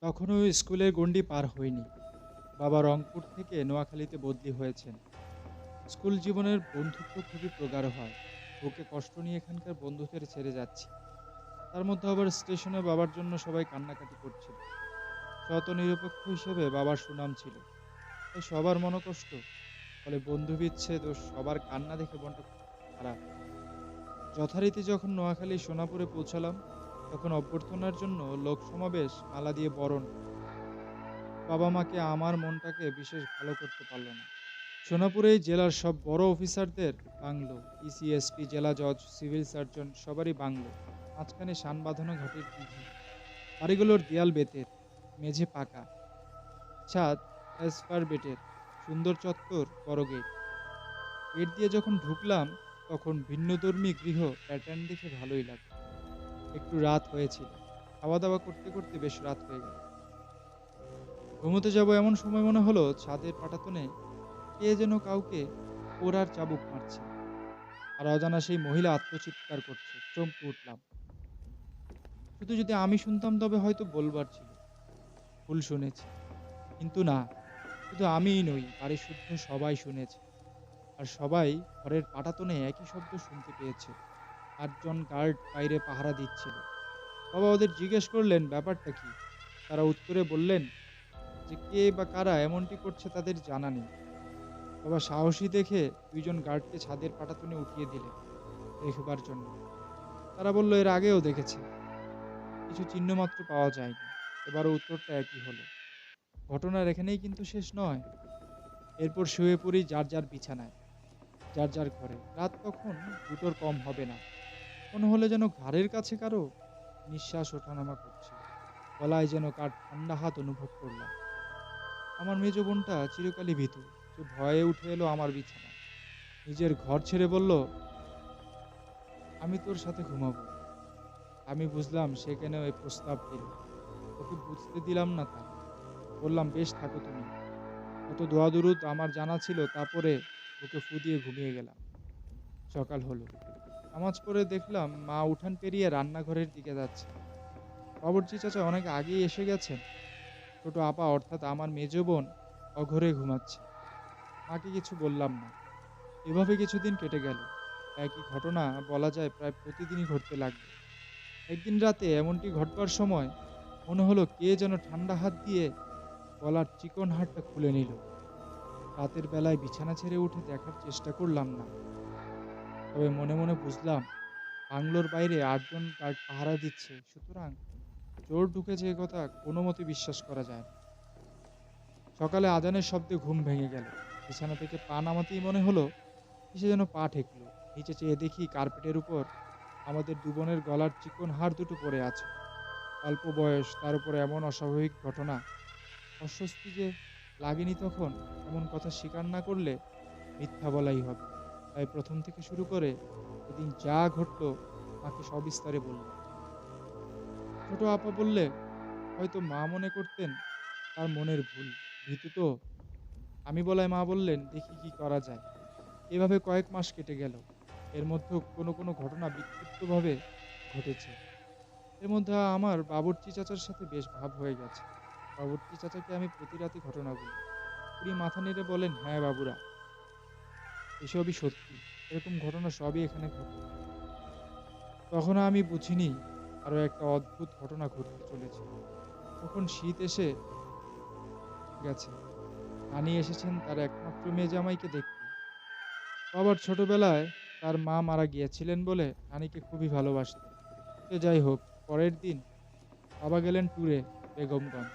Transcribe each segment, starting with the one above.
তখনও স্কুলের গণ্ডি পার হইনি। বাবা রংপুর থেকে নোয়াখালীতে বদলি হয়েছেন। স্কুল জীবনের বন্ধুত্ব খুবই প্রগাঢ় হয়। বুকে কষ্ট নিয়ে এখানকার বন্ধুদের ছেড়ে যাচ্ছি। তার মধ্যে আবার স্টেশনে বাবার জন্য সবাই কান্নাকাটি করছিল। শত নিরপেক্ষ হিসেবে বাবার সুনাম ছিল। তাই সবার মনোকষ্ট। ফলে বন্ধু বিচ্ছেদ ও সবার কান্না দেখে মনটা খুব খারাপ। যথারীতি যখন নোয়াখালী সোনাপুরে পৌঁছালাম, তখন অভ্যর্থনার জন্য লোক সমাবেশ, মালা দিয়ে বরণ। বাবা মাকে আমার মনটাকে বিশেষ ভালো করতে পারল না। সোনাপুরেই জেলার সব বড় অফিসারদের বাংলো, ইসি, এসপি, জেলা জজ, সিভিল সার্জন সবারই বাংলো। মাঝখানে শান বাঁধানো ঘাটের দিঘি। বাড়িগুলোর দেয়াল বেতের, মেঝে পাকা, ছাদ অ্যাসপারবেটের, সুন্দর চত্বর, বড় গেট। গেট দিয়ে যখন ঢুকলাম, তখন ভিন্নধর্মী গৃহ প্যাটার্ন দেখে ভালোই লাগলো। একটু রাত হয়েছিল। খাওয়া দাওয়া করতে করতে বেশ রাত হয়ে গেল। ঘুমোতে যাব এমন সময় মনে হলো ছাদের পাটাতনে কে যেন কাউকে পোড়ার চাবুক মারছে। আর অজানা সেই মহিলা আত্মচিৎকার করছে। চমকে উঠলাম। শুধু যদি আমি শুনতাম তবে হয়তো বলবার ছিল ভুল শুনেছি। কিন্তু না, শুধু আমিই নই, বাড়ির শুদ্ধ সবাই শুনেছে। আর সবাই ঘরের পাটাতনে একই শব্দ শুনতে পেয়েছে। ৮ জন গার্ড বাইরে পাহারা দিচ্ছিল। বাবা ওদের জিজ্ঞেস করলেন ব্যাপারটা কি। তারা উত্তরে বললেন যে কে বা কারা এমনটি করছে তাদের জানা নেই। বাবা সাহসী দেখে ২ জন গার্ডকে ছাদের পাটাতনে উঠিয়ে দিলেন দেখবার জন্য। তারা বলল এর আগেও দেখেছে, কিছু চিহ্নমাত্র পাওয়া যায়নি। এবারও উত্তরটা একই হলো। ঘটনার এখানেই কিন্তু শেষ নয়। এরপর শুয়ে পড়ি যার যার বিছানায়, যার যার ঘরে। রাত তখন ২টোর কম হবে না। মনে হলো যেন ঘাড়ের কাছে কারো নিঃশ্বাস ওঠানামা করছে। গলায় যেন কার ঠান্ডা হাত অনুভব করলাম। আমার মেজ বোনটা চিরকালই ভীতু। সে ভয়ে উঠে এলো আমার বিছানায়। নিজের ঘর ছেড়ে বলল, আমি তোর সাথে ঘুমাবো। আমি বুঝলাম সে কেন এই প্রস্তাব দিল। ওকে বুঝতে দিলাম না তা। বললাম, বেশ থাকো তুমি। কত দোয়া দুরুদ আমার জানা ছিল তা পড়ে বুকে ফু দিয়ে ঘুমিয়ে গেলাম। সকাল হলো। নামাজ পড়ে দেখলাম মা উঠান পেরিয়ে রান্নাঘরের দিকে যাচ্ছে। বাবুর্চি চাচা অনেক আগেই এসে গেছেন। ছোট আপা অর্থাৎ আমার মেজ বোন অঘরে ঘুমাচ্ছে। মাকে কিছু বললাম না। এভাবে কিছুদিন কেটে গেল। একই ঘটনা বলা যায় প্রায় প্রতিদিনই ঘটতে লাগলো। একদিন রাতে এমনটি ঘটবার সময় মনে হলো কে যেন ঠান্ডা হাত দিয়ে গলার চিকন হাড়টা খুলে নিল। রাতের বেলায় বিছানা ছেড়ে উঠে দেখার চেষ্টা করলাম না। তবে মনে মনে বুঝলাম বাংলোর বাইরে ৮ জন গার্ড পাহারা দিচ্ছে, সুতরাং চোর ঢুকেছে এ কথা কোনো মতে বিশ্বাস করা যায় না। সকালে আজানের শব্দে ঘুম ভেঙে গেল। বিছানা থেকে পা নামাতেই মনে হলো কিসে যেন পা ঠেকলো। নিচে চেয়ে দেখি কার্পেটের উপর আমাদের দু বোনের গলার চিকন হাড় দুটো পড়ে আছে। অল্প বয়স, তার উপর এমন অস্বাভাবিক ঘটনা। অস্বস্তি যে লাগেনি তখন, এমন কথা স্বীকার না করলে মিথ্যা বলাই হবে। তাই প্রথম থেকে শুরু করে এদিন যা ঘটলো মাকে সবিস্তারে বললাম। ছোট আপা বললে, হয়তো মা মনে করতেন তার মনের ভুল। ভীতু তো। আমি বলায় মা বললেন, দেখি কি করা যায়। এভাবে কয়েক মাস কেটে গেল। এর মধ্যেও কোনো ঘটনা বিক্ষিপ্তভাবে ঘটেছে। এর মধ্যে আমার বাবুর্চি চাচার সাথে বেশ ভাব হয়ে গেছে। বাবুর্চি চাচাকে আমি প্রতি রাতে ঘটনা বলি। উনি মাথা নেড়ে বলেন, হ্যাঁ বাবুরা, এসবই সত্যি। এরকম ঘটনা সবই এখানে ঘটে। তখনও আমি বুঝিনি আরো একটা অদ্ভুত ঘটনা ঘটতে চলেছে। তখন শীত এসে গেছে। নানি এসেছেন তার একমাত্র মেয়ে জামাইকে দেখতে। বাবার ছোটবেলায় তার মা মারা গিয়েছিলেন বলে নানিকে খুবই ভালোবাসতেন। সে যাই হোক, পরের দিন বাবা গেলেন ট্যুরে বেগমগঞ্জ।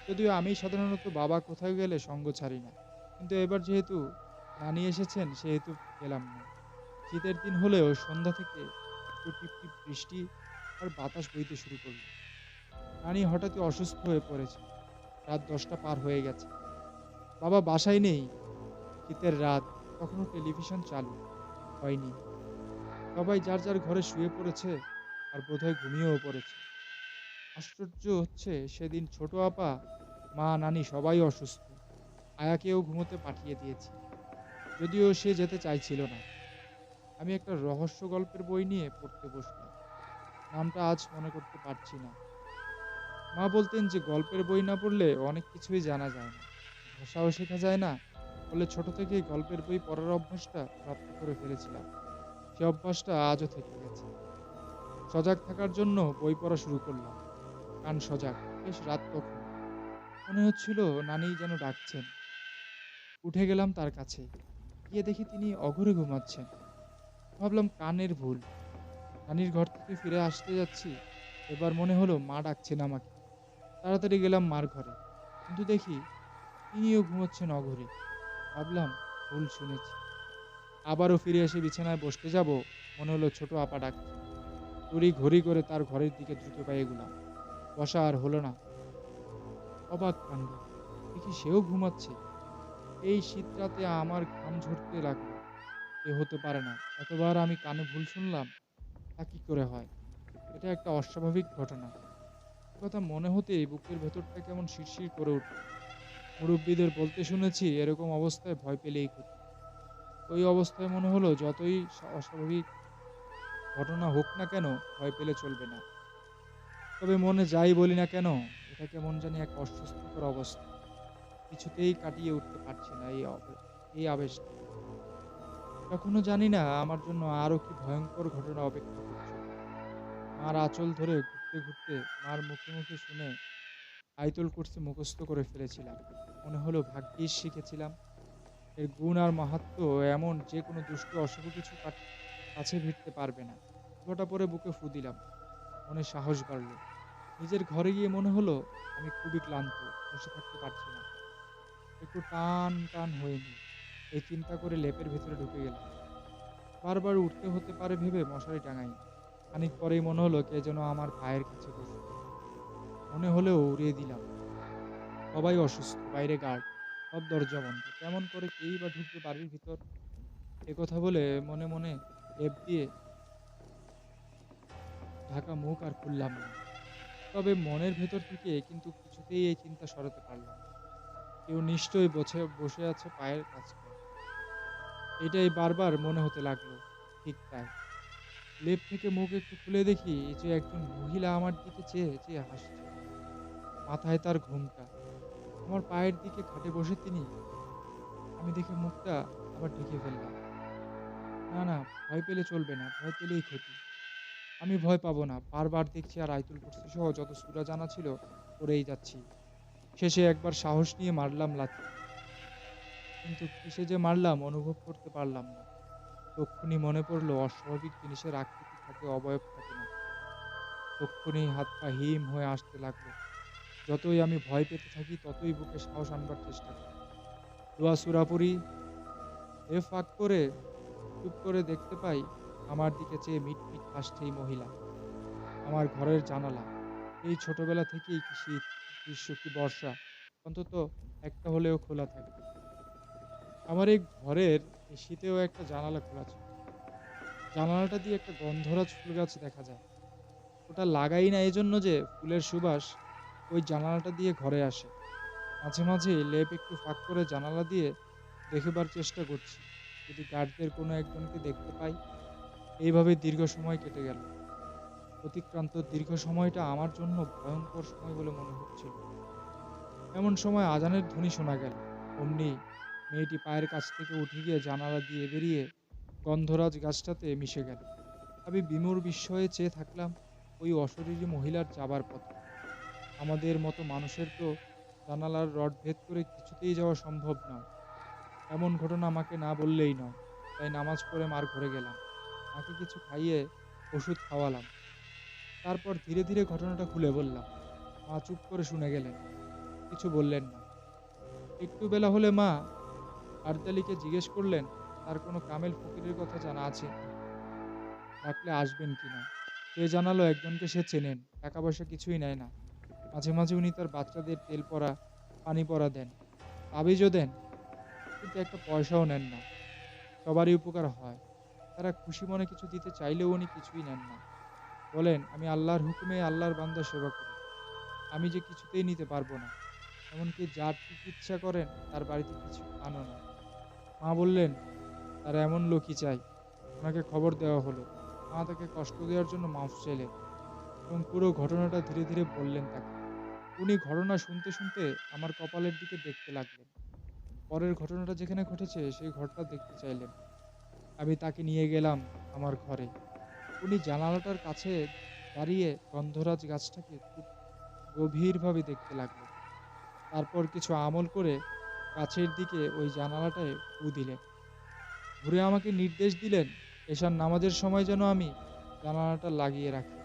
যদিও আমি সাধারণত বাবা কোথাও গেলে সঙ্গ ছাড়ি না। কিন্তু এবার যেহেতু নানি এসেছেন সেহেতু গেলাম না। শীতের দিন হলেও সন্ধ্যা থেকে একটু টিপটিপ বৃষ্টি আর বাতাস বইতে শুরু করলো। নানি হঠাৎই অসুস্থ হয়ে পড়েছেন। রাত ১০টা পার হয়ে গেছে। বাবা বাসায় নেই। শীতের রাত, তখনও টেলিভিশন চালু হয়নি। সবাই যার যার ঘরে শুয়ে পড়েছে, আর বোধহয় ঘুমিয়েও পড়েছে। আশ্চর্য হচ্ছে সেদিন ছোট আপা, মা, নানি সবাই অসুস্থ। আয়াকেও ঘুমোতে পাঠিয়ে দিয়েছি। যদিও সে যেতে চাইছিল না। আমি একটা রহস্য গল্পের বই নিয়ে পড়তে বসলাম। নামটা আজ মনে করতে পারছি না। মা বলতেন যে গল্পের বই না পড়লে অনেক কিছুই জানা যায় না, ভাষাও শেখা যায় না। ফলে ছোট থেকেই গল্পের বই পড়ার অভ্যাসটা রপ্ত করে ফেলেছিলাম। সে অভ্যাসটা আজও থেকে গেছে। সজাগ থাকার জন্য বই পড়া শুরু করলাম। কান সজাগ। বেশ রাত তখন। মনে হচ্ছিল নানি যেন ডাকছেন। উঠে গেলাম তার কাছে। গিয়ে দেখি তিনি অঘরে ঘুমাচ্ছেন। ভাবলাম কানের ভুল। নানির ঘর থেকে ফিরে আসতে যাচ্ছি। এবার মনে হলো মা ডাকছেন আমাকে। তাড়াতাড়ি গেলাম মার ঘরে। কিন্তু দেখি তিনিও ঘুমোচ্ছেন অঘরে। ভাবলাম ভুল শুনেছি। আবারও ফিরে এসে বিছানায় বসতে যাব, মনে হলো ছোট আপা ডাকছে। তড়িঘড়ি করে তার ঘরের দিকে দ্রুত পায়ে এগুলাম। বসা আর হলো না। অবাক কাণ্ড! দেখি সেও ঘুমাচ্ছে। এই শীত রাতে আমার ঘাম ঝরতে লাগলো। এ হতে পারে না। এতবার আমি কানে ভুল শুনলাম। তা কি করে হয়? এটা একটা অস্বাভাবিক ঘটনা। এ কথা মনে হতেই বুকের ভেতরটা কেমন শিরশির করে উঠল। মুরব্বিদের বলতে শুনেছি এরকম অবস্থায় ভয় পেলেই ক্ষতি। ওই অবস্থায় মনে হলো যতই অস্বাভাবিক ঘটনা হোক না কেন, ভয় পেলে চলবে না। তবে মনে যাই বলি না কেন, এটা কেমন জানি এক অস্বস্তিকর অবস্থা। কিছুতেই কাটিয়ে উঠতে পারছি না এই আবেশটা। তখনও জানি না আমার জন্য আরো কি ভয়ংকর ঘটনা অপেক্ষা করছিল। মার আঁচল ধরে ঘুরতে মার মুখে মুখে শুনে আয়াতুল কুরসি মুখস্থ করে ফেলেছিলাম। মনে হলো ভাগ্যিস শিখেছিলাম। এর গুণ আর মাহাত্ম্য এমন যে কোনো দুষ্ট অশুভ কিছু কাছে ভিড়তে পারবে না। পুরোটা পরে বুকে ফু দিলাম। মনে সাহস বাড়ল। নিজের ঘরে গিয়ে মনে হলো আমি খুবই ক্লান্ত, বসে থাকতে পারছি না। একটু টান হয়ে নিই, এই চিন্তা করে লেপের ভেতরে ঢুকে গেলাম। বারবার উঠতে হতে পারে ভেবে মশারি টাঙাই। খানিক পরেই মনে হলো কে যেন আমার পায়ের কাছে বসল। মনে হলেও উড়িয়ে দিলাম। সবাই অসুস্থ, বাইরে গার্ড, সব দরজা বন্ধ। কেমন করে কেই বা ঢুকবে বাড়ির ভিতর? একথা বলে মনে মনে লেপ দিয়ে ঢাকা মুখ আর খুললাম না। তবে মনের ভেতর থেকে কিন্তু কিছুতেই এই চিন্তা সরাতে পারলাম না। কেউ নিশ্চয়ই বসে আছে পায়ের কাছটায়। এটাই বারবার মনে হতে লাগলো। ঠিক তাই। লেপ থেকে মুখ একটু খুলে দেখি যে একজন মহিলা আমার দিকে চেয়ে হাসছে। মাথায় তার ঘোমটা। আমার পায়ের দিকে খাটে বসে তিনি। আমি দেখে মুখটা আবার ঢেকে ফেললাম। না, না, ভয় পেলে চলবে না। ভয় পেলেই ক্ষতি। আমি ভয় পাবো না। বারবার দেখছি আর আয়াতুল কুরসি সহ যত সূরা জানা ছিল পড়েই যাচ্ছি। শেষে একবার সাহস নিয়ে মারলাম লাথি। কিন্তু কিসে যে মারলাম অনুভব করতে পারলাম না। তক্ষুনি মনে পড়ল অস্বাভাবিক জিনিসের আকৃতি থাকে, অবয়ব থাকে না। তক্ষুনি হাত পা হিম হয়ে আসতে লাগলো। যতই আমি ভয় পেতে থাকি ততই বুকে সাহস আনবার চেষ্টা করি। দোয়া সূরা পড়ি, ফাঁক করে চুপ করে দেখতে পাই আমার দিকে চেয়ে মিটমিট হাসছে এই মহিলা। আমার ঘরের জানালা। এই ছোটবেলা থেকেই কি শীত, কি গ্রীষ্ম, কি বর্ষা, অন্তত একটা হলেও খোলা থাকে। আমার এই ঘরের এই শীতেও একটা জানালা খোলা ছিল। জানালাটা দিয়ে একটা গন্ধরাজ ফুল গাছ দেখা যায়। ওটা লাগাই না এজন্য যে ফুলের সুবাস ওই জানালাটা দিয়ে ঘরে আসে। মাঝে মাঝে লেপ একটু ফাঁক করে জানালা দিয়ে দেখবার চেষ্টা করছি। যদি গার্ডদের কোনো একজনকে দেখতে পাই। এইভাবে দীর্ঘ সময় কেটে গেল। অতিক্রান্ত দীর্ঘ সময়টা আমার জন্য ভয়ংকর সময় বলে মনে হচ্ছিল। এমন সময় আজানের ধ্বনি শোনা গেল। অমনি মেয়েটি পায়ের কাছ থেকে উঠে গিয়ে জানালা দিয়ে বেরিয়ে গন্ধরাজ গাছটাতে মিশে গেল। আমি বিমূঢ় বিস্ময়ে চেয়ে থাকলাম ওই অশরীরী মহিলার যাবার পথে। আমাদের মতো মানুষের তো জানালার রড ভেদ করে কিছুতেই যাওয়া সম্ভব নয়। এমন ঘটনা আমাকে না বললেই নয়। তাই নামাজ পড়ে মার ঘরে গেলাম। মাকে কিছু খাইয়ে ওষুধ খাওয়ালাম। তারপর ধীরে ধীরে ঘটনাটা খুলে বললাম। মা চুপ করে শুনে গেলেন। কিছু বললেন না। একটু বেলা হলে মা আরদালিকে জিজ্ঞেস করলেন তার কোনো কামেল ফকিরের কথা জানা আছে নাকি? ডাকলে আসবেন কিনা। সে জানালো একজনকে সে চেনেন। টাকা পয়সা কিছুই নেয় না। মাঝে মাঝে উনি তার বাচ্চাদের তেল পরা, পানি পরা দেন। তাবিজও দেন। কিন্তু একটা পয়সাও নেন না। সবারই উপকার হয়। তারা খুশি মনে কিছু দিতে চাইলেও উনি কিছুই নেন না। বলেন, আমি আল্লাহর হুকুমে আল্লাহর বান্দার সেবা করি। আমি যে কিছুতেই নিতে পারবো না। এমনকি যার চিকিৎসা করেন তার বাড়িতে কিছু খানও না। মা বললেন, তার এমন লোকই চাই। ওনাকে খবর দেওয়া হলো। মা তাকে কষ্ট দেওয়ার জন্য মাফ চাইলেন এবং পুরো ঘটনাটা ধীরে ধীরে বললেন তাকে। উনি ঘটনা শুনতে শুনতে আমার কপালের দিকে দেখতে লাগলেন। পরের ঘটনাটা যেখানে ঘটেছে সেই ঘরটা দেখতে চাইলেন। আমি তাকে নিয়ে গেলাম আমার ঘরে। উনি জানালাটার কাছে দাঁড়িয়ে গন্ধরাজ গাছটাকে খুব গভীরভাবে দেখতে লাগলেন। তারপর কিছু আমল করে গাছের দিকে ওই জানালাটায় ফু দিলেন। ঘুরে আমাকে নির্দেশ দিলেন, এশার নামাজের সময় যেন আমি জানালাটা লাগিয়ে রাখি।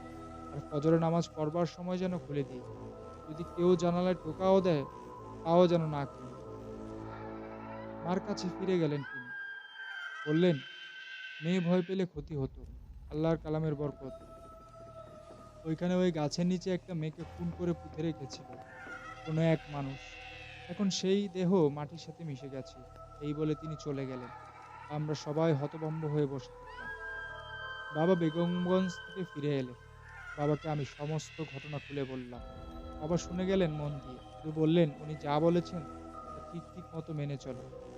আর ফজরের নামাজ পড়বার সময় যেন খুলে দিই। যদি কেউ জানালায় টোকাও দেয়, তাও যেন না খুলি। মার কাছে ফিরে গেলেন তিনি। বললেন, মেয়ে ভয় পেলে ক্ষতি হতো। আল্লাহর কালামের বরকত। ওইখানে ওই গাছের নিচে একটা মেয়েকে খুন করে পুঁতে রেখেছিল কোনো এক মানুষ। এখন সেই দেহ মাটির সাথে মিশে গেছে। এই বলে তিনি চলে গেলেন। আমরা সবাই হতভম্ব হয়ে বসে থাকলাম। বাবা বেগমগঞ্জ থেকে ফিরে এলেন। বাবাকে আমি সমস্ত ঘটনা খুলে বললাম। বাবা শুনে গেলেন মন দিয়ে। শুধু বললেন, উনি যা বলেছেন তা ঠিক মতো মেনে চলো।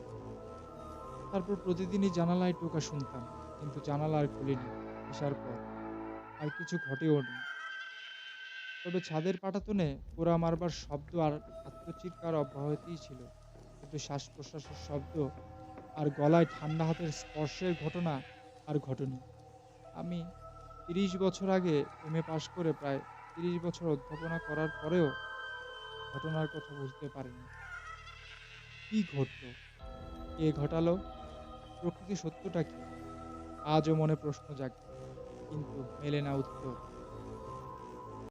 তারপর প্রতিদিনই জানালায় টোকা শুনতাম। কিন্তু জানালা আর খুলিনি। এশার পর। আর কিছু ঘটেওনি। তবে ছাদের পাটাতনে পোড়া মারবার শব্দ আর আত্মচিৎকার অব্যাহতই ছিল। কিন্তু শ্বাস-প্রশ্বাসের শব্দ আর গলায় ঠান্ডা হাতের স্পর্শের ঘটনা আর ঘটেনি। আমি ৩০ বছর আগে এমএ পাশ করে প্রায় ৩০ বছর অধ্যাপনা করার পরেও ঘটনার কথা বুঝতে পারিনি। কি ঘটল? কে ঘটালো? প্রকৃত সত্যটা কি? আজও মনে প্রশ্ন জাগে। কিন্তু মেলে না উত্তর।